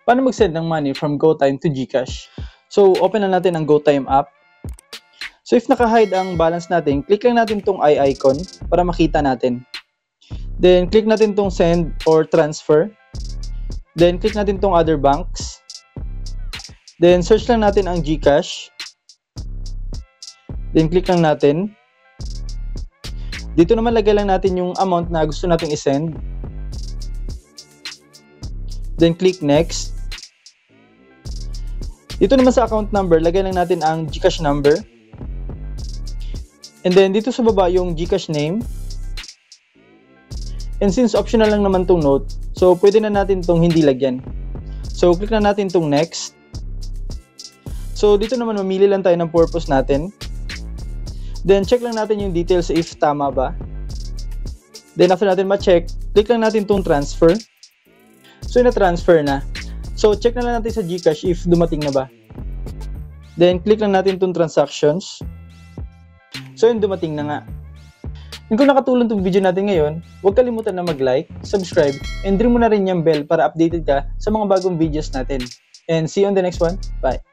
Paano mag-send ng money from GoTime to GCash? So, open na natin ang GoTime app. So, if naka-hide ang balance natin, click lang natin tong eye icon para makita natin. Then, click natin tong send or transfer. Then, click natin tong other banks. Then, search lang natin ang GCash. Then, click lang natin. Dito naman lagay lang natin yung amount na gusto nating isend. Then, click next. Dito naman sa account number, lagay lang natin ang GCash number. And then, dito sa baba yung GCash name. And since optional lang naman tong note, so pwede na natin tong hindi lagyan. So, click na natin tong next. So, dito naman mamili lang tayo ng purpose natin. Then, check lang natin yung details if tama ba. Then, after natin ma-check, click lang natin tong transfer. So, na-transfer na. So, check na lang natin sa GCash if dumating na ba. Then, click lang natin itong transactions. So, yun, dumating na nga. Kung nakatulong itong video natin ngayon, huwag kalimutan na mag-like, subscribe, and ring mo na rin yung bell para updated ka sa mga bagong videos natin. And see you on the next one. Bye!